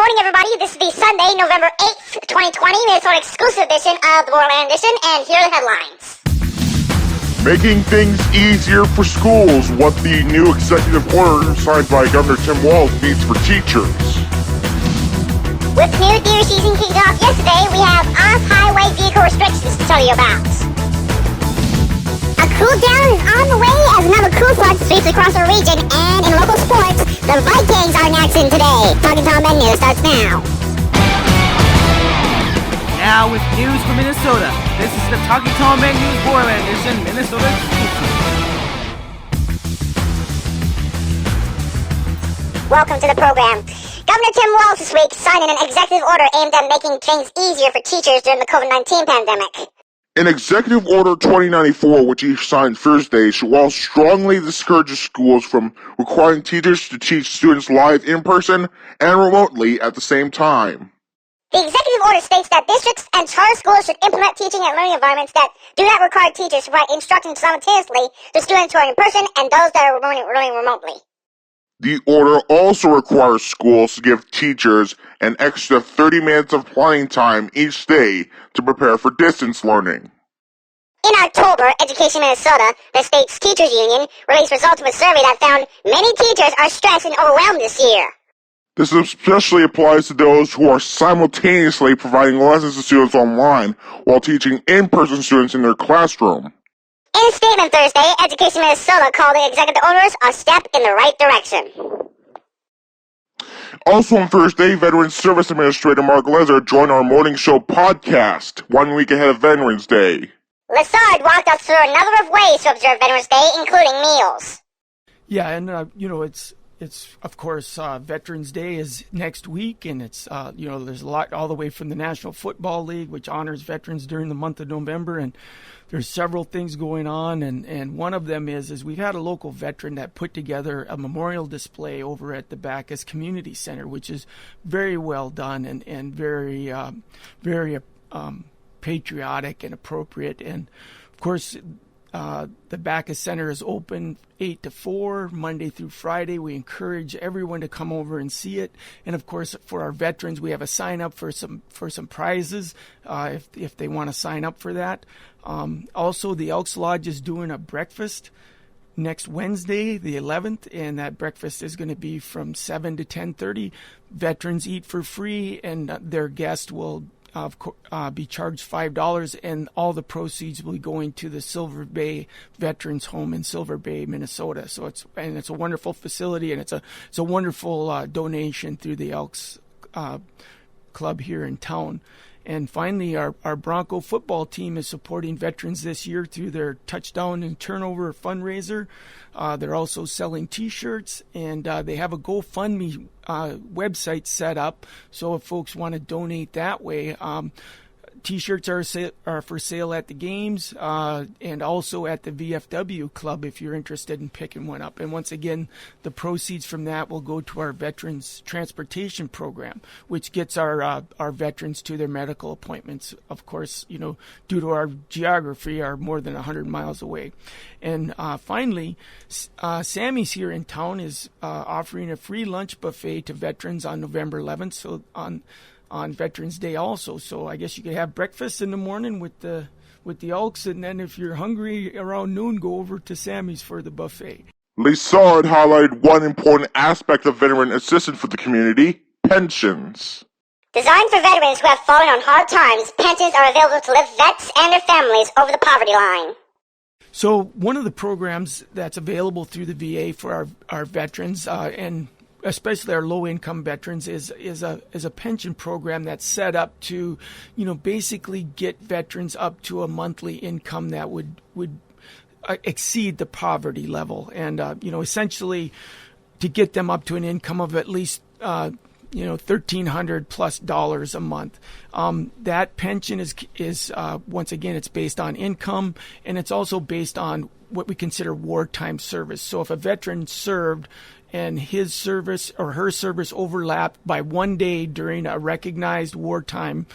morning, everybody. This is the Sunday, November 8th, 2020, Minnesota exclusive edition of the Borderland Edition, and here are the headlines. Making things easier for schools, what the new executive order signed by Governor Tim Walz means for teachers. With new deer season kicked off yesterday, we have off-highway vehicle restrictions to tell you about. A cool down is on the way as another cool front sweeps across our region, and in local sports, the Vikings are in action today. Talking Tom Ben News starts now. Now with news from Minnesota, this is the Talking Tom Ben News Borderland Edition, Minnesota exclusive. Welcome to the program. Governor Tim Walz this week signed an executive order aimed at making things easier for teachers during the COVID-19 pandemic. In Executive Order 2094, which he signed Thursday, Walz strongly discourages schools from requiring teachers to teach students live in person and remotely at the same time. The executive order states that districts and charter schools should implement teaching and learning environments that do not require teachers to provide instruction simultaneously to students who are in person and those that are learning remotely. The order also requires schools to give teachers an extra 30 minutes of planning time each day to prepare for distance learning. In October, Education Minnesota, the state's teachers union, released results of a survey that found many teachers are stressed and overwhelmed this year. This especially applies to those who are simultaneously providing lessons to students online while teaching in-person students in their classroom. In a statement Thursday, Education Minnesota called the executive orders a step in the right direction. Also on Thursday, Veterans Service Administrator Marc Lessard joined our morning show podcast, 1 week ahead of Veterans Day. Lessard walked us through a number of ways to observe Veterans Day, including meals. Yeah, and it's of course Veterans Day is next week, and it's there's a lot all the way from the National Football League, which honors veterans during the month of November, and there's several things going on, and one of them is we've had a local veteran that put together a memorial display over at the Bacchus Community Center, which is very well done and very patriotic and appropriate. And of course, the Bacchus Center is open 8 to 4, Monday through Friday. We encourage everyone to come over and see it. And of course, for our veterans, we have a sign up for some prizes if they want to sign up for that. Also, the Elks Lodge is doing a breakfast next Wednesday, the 11th, and that breakfast is going to be from 7 to 10:30. Veterans eat for free, and their guest will be charged $5, and all the proceeds will be going to the Silver Bay Veterans Home in Silver Bay, Minnesota. So it's a wonderful facility, and it's a wonderful donation through the Elks Club here in town. And finally, our Bronco football team is supporting veterans this year through their touchdown and turnover fundraiser. They're also selling T-shirts, and they have a GoFundMe website set up. So if folks want to donate that way, T-shirts are for sale at the games and also at the VFW Club if you're interested in picking one up. And once again, the proceeds from that will go to our Veterans Transportation Program, which gets our veterans to their medical appointments. Of course, due to our geography, are more than 100 miles away. And finally, Sammy's here in town is offering a free lunch buffet to veterans on November 11th. So on Veterans Day also. So I guess you could have breakfast in the morning with the Elks, and then if you're hungry around noon, go over to Sammy's for the buffet. Lessard highlighted one important aspect of veteran assistance for the community: pensions. Designed for veterans who have fallen on hard times, pensions are available to lift vets and their families over the poverty line. So one of the programs that's available through the VA for our veterans and especially our low-income veterans, is a pension program that's set up to, basically get veterans up to a monthly income that would exceed the poverty level, and essentially to get them up to an income of at least $1,300+ a month. That pension is once again, it's based on income, and it's also based on what we consider wartime service. So if a veteran served and his service or her service overlapped by 1 day during a recognized wartime,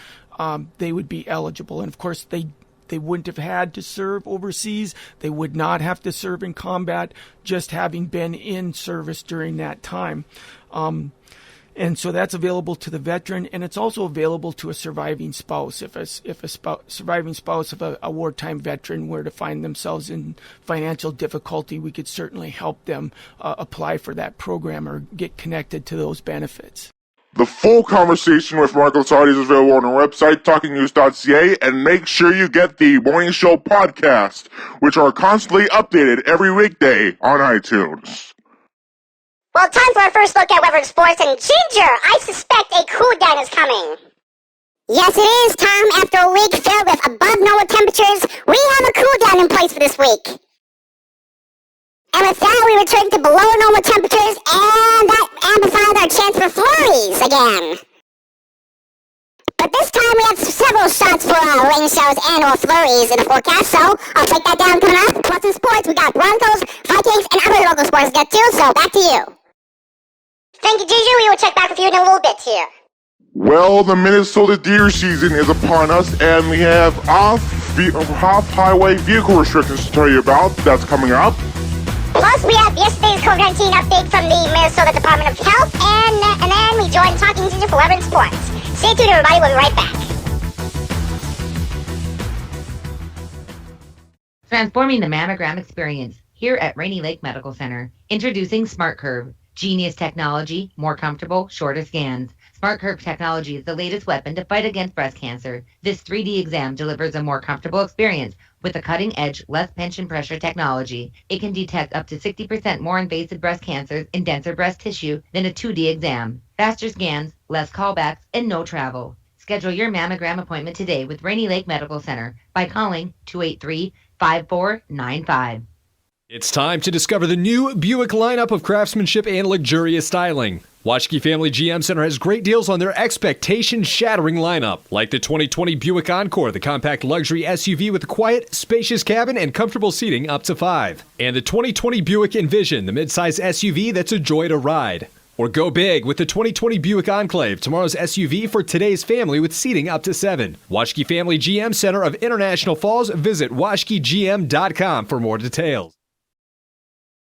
they would be eligible. And of course, they wouldn't have had to serve overseas. They would not have to serve in combat, just having been in service during that time. And so that's available to the veteran, and it's also available to a surviving spouse. If a surviving spouse of a wartime veteran were to find themselves in financial difficulty, we could certainly help them apply for that program or get connected to those benefits. The full conversation with Marc Lessard is available on our website, talkingnews.ca, and make sure you get the Morning Show podcast, which are constantly updated every weekday on iTunes. Well, time for our first look at weather and sports, and Ginger, I suspect a cool down is coming. Yes, it is, Tom. After a week filled with above normal temperatures, we have a cool down in place for this week. And with that, we return to below normal temperatures, and that amplifies our chance for flurries again. But this time we have several shots for rain showers and or flurries in the forecast, so I'll take that down coming up. Plus in sports, we got Broncos, Vikings, and other local sports to get to, so back to you. Thank you, Ginger. We will check back with you in a little bit here. Well, the Minnesota deer season is upon us, and we have off-highway vehicle restrictions to tell you about. That's coming up. Plus, we have yesterday's COVID-19 update from the Minnesota Department of Health, and then we join Talking Ginger for weather and sports. Stay tuned, everybody. We'll be right back. Transforming the mammogram experience here at Rainy Lake Medical Center. Introducing Smart Curve. Genius technology, more comfortable, shorter scans. Smart Curve technology is the latest weapon to fight against breast cancer. This 3D exam delivers a more comfortable experience with a cutting-edge, less pinch and pressure technology. It can detect up to 60% more invasive breast cancers in denser breast tissue than a 2D exam. Faster scans, less callbacks, and no travel. Schedule your mammogram appointment today with Rainy Lake Medical Center by calling 283-5495. It's time to discover the new Buick lineup of craftsmanship and luxurious styling. Waschke Family GM Center has great deals on their expectation-shattering lineup, like the 2020 Buick Encore, the compact luxury SUV with a quiet, spacious cabin and comfortable seating up to 5. And the 2020 Buick Envision, the midsize SUV that's a joy to ride. Or go big with the 2020 Buick Enclave, tomorrow's SUV for today's family with seating up to 7. Waschke Family GM Center of International Falls. Visit waschkegm.com for more details.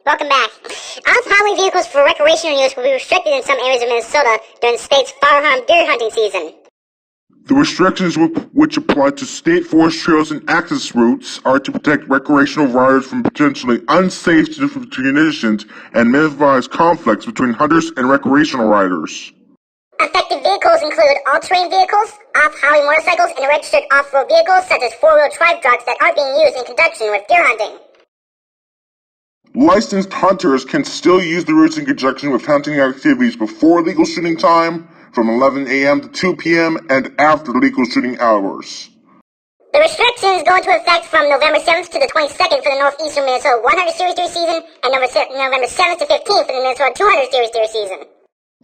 Welcome back. Off-highway vehicles for recreational use will be restricted in some areas of Minnesota during the state's firearm deer hunting season. The restrictions which apply to state forest trails and access routes are to protect recreational riders from potentially unsafe conditions and minimize conflicts between hunters and recreational riders. Affected vehicles include all-terrain vehicles, off-highway motorcycles, and registered off-road vehicles such as four-wheel drive trucks that aren't being used in conjunction with deer hunting. Licensed hunters can still use the routes in conjunction with hunting activities before legal shooting time, from 11 a.m. to 2 p.m., and after legal shooting hours. The restrictions go into effect from November 7th to the 22nd for the Northeastern Minnesota 100 Series Deer season, and November 7th to 15th for the Minnesota 200 Series Deer season.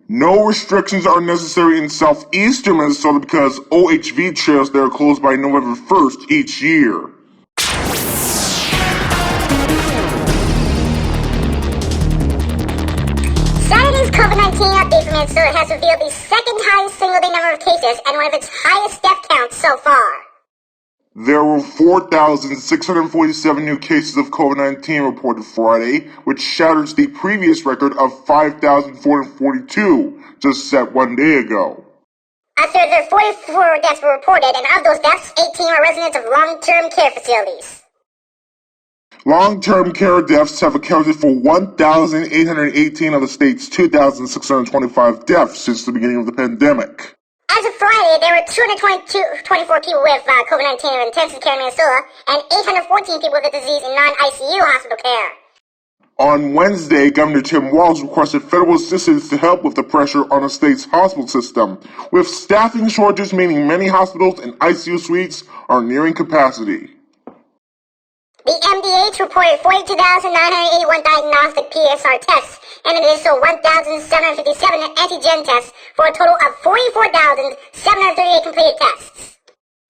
No restrictions are necessary in southeastern Minnesota because OHV trails there are closed by November 1st each year. Saturday's COVID-19 update from Minnesota has revealed the second highest single-day number of cases and one of its highest death counts so far. There were 4,647 new cases of COVID-19 reported Friday, which shatters the previous record of 5,442 just set one day ago. A further 44 deaths were reported, and of those deaths, 18 were residents of long-term care facilities. Long-term care deaths have accounted for 1,818 of the state's 2,625 deaths since the beginning of the pandemic. As of Friday, there were 224 people with COVID-19 in intensive care in Minnesota, and 814 people with the disease in non-ICU hospital care. On Wednesday, Governor Tim Walz requested federal assistance to help with the pressure on the state's hospital system, with staffing shortages meaning many hospitals and ICU suites are nearing capacity. The MDH reported 42,981 diagnostic PCR tests and an additional 1,757 antigen tests for a total of 44,738 completed tests.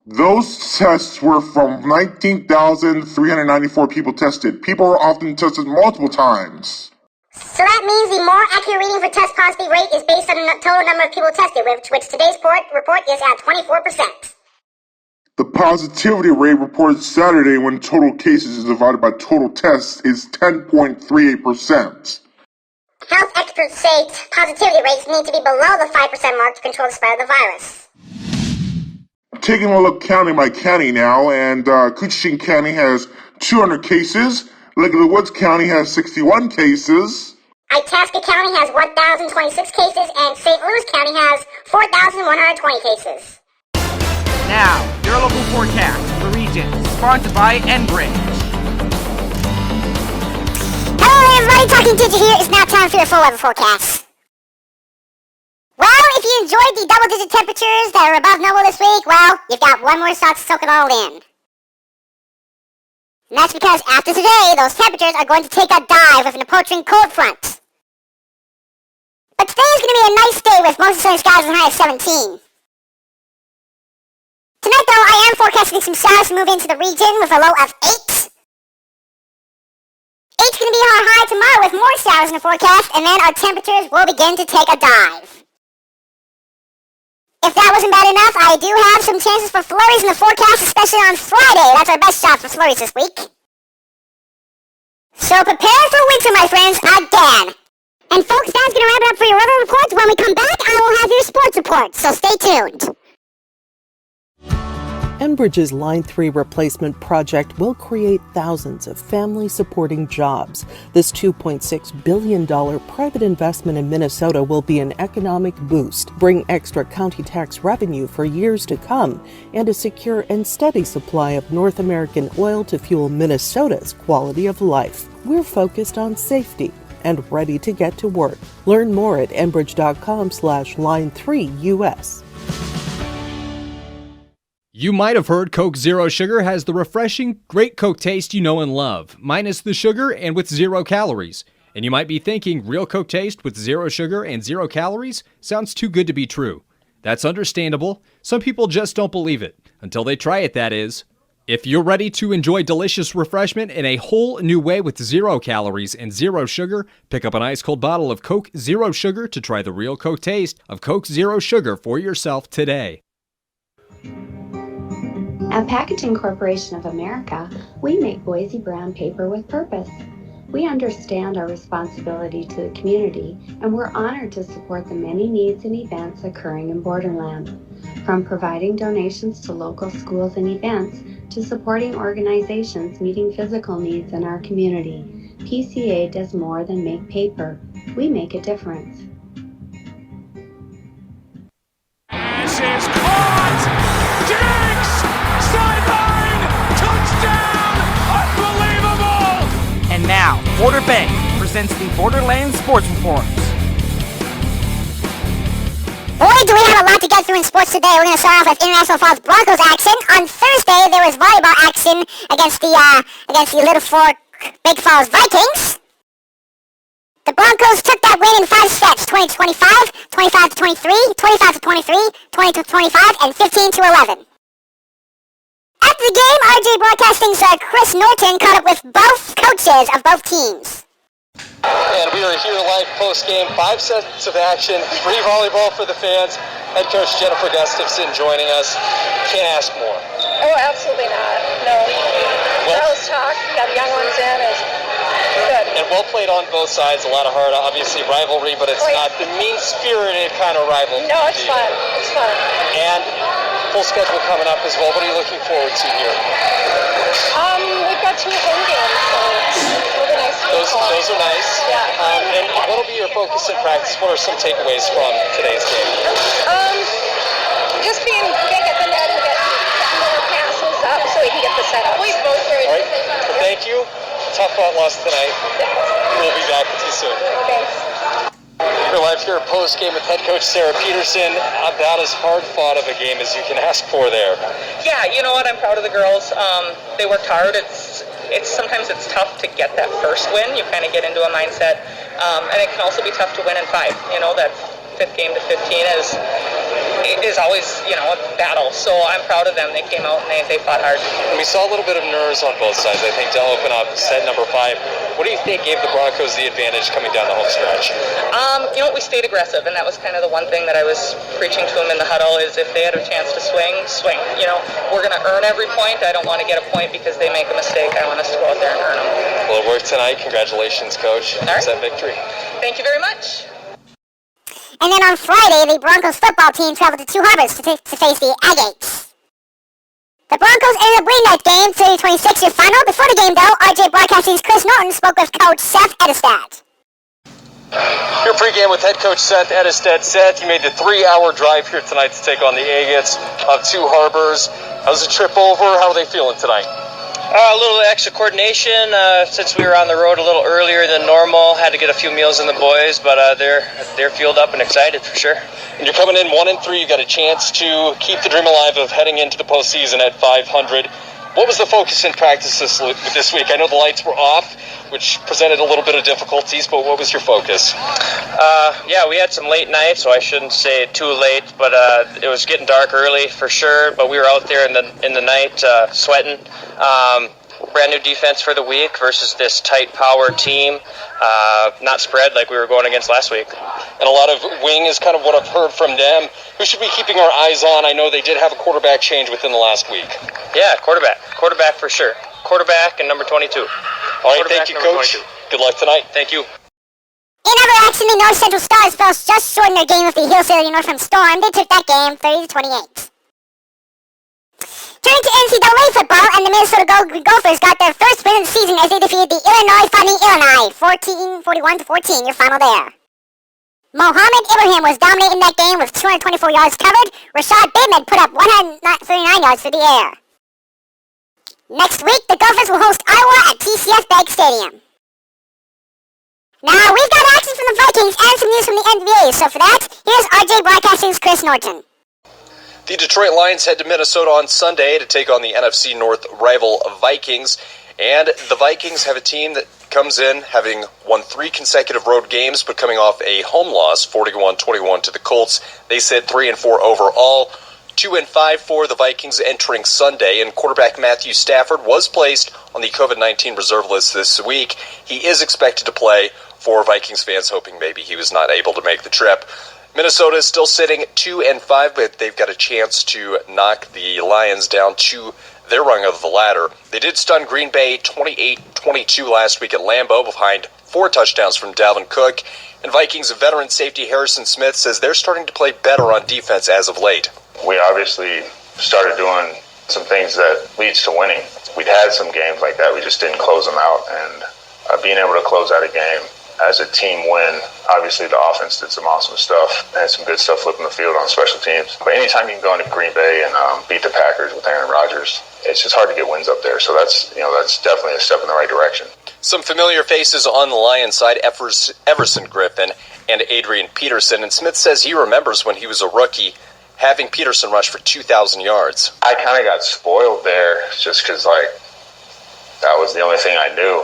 Those tests were from 19,394 people tested. People are often tested multiple times. So that means the more accurate reading for test positivity rate is based on the total number of people tested, which today's report is at 24%. The positivity rate reported Saturday when total cases is divided by total tests is 10.38%. Health experts say positivity rates need to be below the 5% mark to control the spread of the virus. Taking a look county by county now, and Coochin County has 200 cases. Lake of the Woods County has 61 cases. Itasca County has 1,026 cases, and St. Louis County has 4,120 cases. Now, your local forecast for regions, sponsored by Enbridge. Hello everybody, Talking Teacher here. It's now time for your full weather forecast. Well, if you enjoyed the double-digit temperatures that are above normal this week, well, you've got one more shot to soak it all in. And that's because after today, those temperatures are going to take a dive with an approaching cold front. But today is going to be a nice day with mostly sunny skies and a high of 17. Tonight, though, I am forecasting some showers to move into the region with a low of 8. 8's going to be our high tomorrow with more showers in the forecast, and then our temperatures will begin to take a dive. If that wasn't bad enough, I do have some chances for flurries in the forecast, especially on Friday. That's our best shot for flurries this week. So prepare for winter, my friends, again. And folks, that's going to wrap it up for your weather reports. When we come back, I will have your sports reports, so stay tuned. Enbridge's Line 3 replacement project will create thousands of family-supporting jobs. This $2.6 billion private investment in Minnesota will be an economic boost, bring extra county tax revenue for years to come, and a secure and steady supply of North American oil to fuel Minnesota's quality of life. We're focused on safety and ready to get to work. Learn more at enbridge.com/line3us. You might have heard Coke Zero Sugar has the refreshing, great Coke taste you know and love, minus the sugar and with 0 calories. And you might be thinking, real Coke taste with 0 sugar and 0 calories? Sounds too good to be true. That's understandable. Some people just don't believe it. Until they try it, that is. If you're ready to enjoy delicious refreshment in a whole new way with 0 calories and 0 sugar, pick up an ice-cold bottle of Coke Zero Sugar to try the real Coke taste of Coke Zero Sugar for yourself today. At Packaging Corporation of America, we make Boise brown paper with purpose. We understand our responsibility to the community, and we're honored to support the many needs and events occurring in Borderland. From providing donations to local schools and events, to supporting organizations meeting physical needs in our community, PCA does more than make paper. We make a difference. This is caught! Diggs! Sideline! Touchdown! Unbelievable! And now, Border Bank presents the Borderland Sports Reports. Boy, do we have a lot to get through in sports today. We're going to start off with International Falls Broncos action. On Thursday, there was volleyball action against the Little Fork Big Falls Vikings. The Broncos took that win in 5 sets, 20-25, 25-23, 25-23, 20-25, and 15-11. After the game, RJ Broadcasting's Chris Norton caught up with both coaches of both teams. And we are here live post-game, 5 sets of action, free volleyball for the fans. Head coach Jennifer Gustafson joining us. Can't ask more. Oh, absolutely not. No. Girls talk, you got young ones in, is good. And well played on both sides, a lot of heart, obviously rivalry, but it's not the mean-spirited kind of rivalry. No, it's fun. It's fun. And full schedule coming up as well. What are you looking forward to here? We've got 2 home games, so it'll be nice. Those are nice. Yeah. And what will be your focus in practice? What are some takeaways from today's game? Just being big at the net and get more passes up so we can get the setup. We both very All right. Well, thank you. Tough loss tonight. We'll be back with you soon. Thanks. We're live here post-game with head coach Sarah Peterson. About as hard-fought of a game as you can ask for there. Yeah, you know what? I'm proud of the girls. They worked hard. It's sometimes it's tough to get that first win. You kind of get into a mindset, and it can also be tough to win in 5. You know, that 5th game to 15 is always, you know, a battle. So I'm proud of them. They came out and they fought hard. And we saw a little bit of nerves on both sides, I think, to open up set number 5. What do you think gave the Broncos the advantage coming down the home stretch? You know, we stayed aggressive, and that was kind of the one thing that I was preaching to them in the huddle is if they had a chance to swing. You know, we're going to earn every point. I don't want to get a point because they make a mistake. I want us to go out there and earn them. Well, it worked tonight. Congratulations, Coach. All right. It's that victory. Thank you very much. And then on Friday, the Broncos football team traveled to Two Harbors to face the Agates. The Broncos ended up winning that game, 30-26 your final. Before the game, though, RJ Broadcasting's Chris Norton spoke with Coach Seth Edestad. Your pregame with head coach Seth Edestad. Seth, you made the 3-hour drive here tonight to take on the Agates of Two Harbors. How's the trip over? How are they feeling tonight? A little extra coordination since we were on the road a little earlier than normal. Had to get a few meals in the boys, but they're fueled up and excited for sure. And you're coming in 1-3. You got a chance to keep the dream alive of heading into the postseason at 500. What was the focus in practice this week? I know the lights were off, which presented a little bit of difficulties, but what was your focus? Yeah, we had some late nights, so I shouldn't say too late, but it was getting dark early for sure. But we were out there in the night sweating. Brand new defense for the week versus this tight power team, not spread like we were going against last week. And a lot of wing is kind of what I've heard from them. Who should we be keeping our eyes on? I know they did have a quarterback change within the last week. Yeah, quarterback for sure. Quarterback and number 22. All right, thank you, Coach. 22. Good luck tonight. Thank you. In other action, the North Central Stars fell just short in their game with the Hill-City Northam Storm. They took that game 30-28. Turning to NCAA football, and the Minnesota Gophers got their first win of the season as they defeated the Illinois Fighting Illini, 41-14, your final there. Mohamed Ibrahim was dominating that game with 224 yards covered. Rashad Bateman put up 139 yards for the air. Next week, the Gophers will host Iowa at TCF Bank Stadium. Now, we've got action from the Vikings and some news from the NBA, so for that, here's RJ Broadcasting's Chris Norton. The Detroit Lions head to Minnesota on Sunday to take on the NFC North rival Vikings. And the Vikings have a team that comes in having won 3 consecutive road games, but coming off a home loss, 41-21 to the Colts. They sit 3-4 overall, 2-5 for the Vikings entering Sunday. And quarterback Matthew Stafford was placed on the COVID-19 reserve list this week. He is expected to play for Vikings fans, hoping maybe he was not able to make the trip. Minnesota is still sitting 2-5, but they've got a chance to knock the Lions down to their rung of the ladder. They did stun Green Bay 28-22 last week at Lambeau behind 4 touchdowns from Dalvin Cook. And Vikings veteran safety Harrison Smith says they're starting to play better on defense as of late. We obviously started doing some things that leads to winning. We'd had some games like that, we just didn't close them out. And being able to close out a game as a team win, obviously the offense did some awesome stuff and some good stuff flipping the field on special teams. But anytime you can go into Green Bay and beat the Packers with Aaron Rodgers, it's just hard to get wins up there. So that's definitely a step in the right direction. Some familiar faces on the Lions side, Everson Griffin and Adrian Peterson. And Smith says he remembers when he was a rookie having Peterson rush for 2,000 yards. I kind of got spoiled there just because, that was the only thing I knew.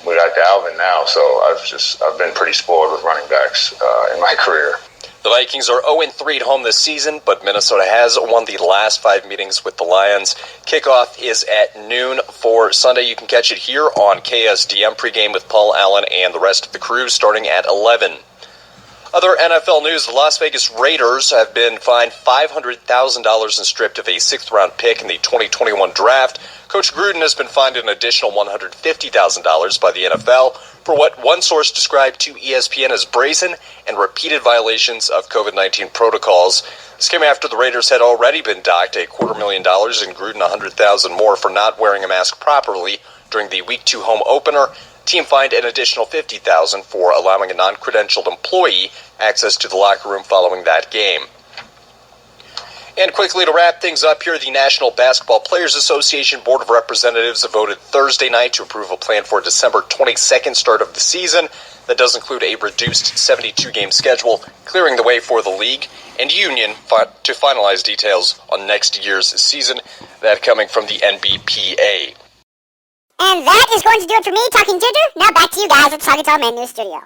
We got Dalvin now, so I've been pretty spoiled with running backs in my career. The Vikings are 0-3 at home this season, but Minnesota has won the last 5 meetings with the Lions. Kickoff is at noon for Sunday. You can catch it here on KSDM pregame with Paul Allen and the rest of the crew starting at 11. Other NFL news, the Las Vegas Raiders have been fined $500,000 and stripped of a 6th-round pick in the 2021 draft. Coach Gruden has been fined an additional $150,000 by the NFL for what one source described to ESPN as brazen and repeated violations of COVID-19 protocols. This came after the Raiders had already been docked $250,000 and Gruden $100,000 more for not wearing a mask properly during the Week 2 home opener. Team fined an additional $50,000 for allowing a non-credentialed employee access to the locker room following that game. And quickly to wrap things up here, the National Basketball Players Association Board of Representatives voted Thursday night to approve a plan for a December 22nd start of the season. That does include a reduced 72-game schedule, clearing the way for the league and union to finalize details on next year's season. That coming from the NBPA. And that is going to do it for me, Talking Ginger. Now back to you guys at Talking Tall Man News Studio.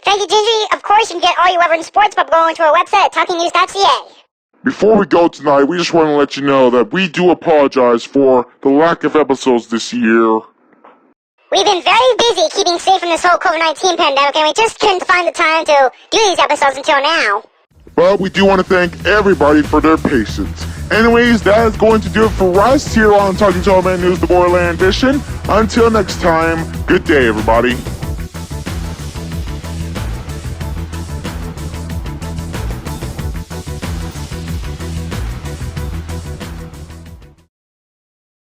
Thank you, Ginger. Of course, you can get all your Weber sports by going to our website at talkingnews.ca. Before we go tonight, we just want to let you know that we do apologize for the lack of episodes this year. We've been very busy keeping safe from this whole COVID-19 pandemic, and we just couldn't find the time to do these episodes until now. But we do want to thank everybody for their patience. Anyways, that is going to do it for us here on Talking Tall Man News, the Borderland Edition. Until next time, good day, everybody.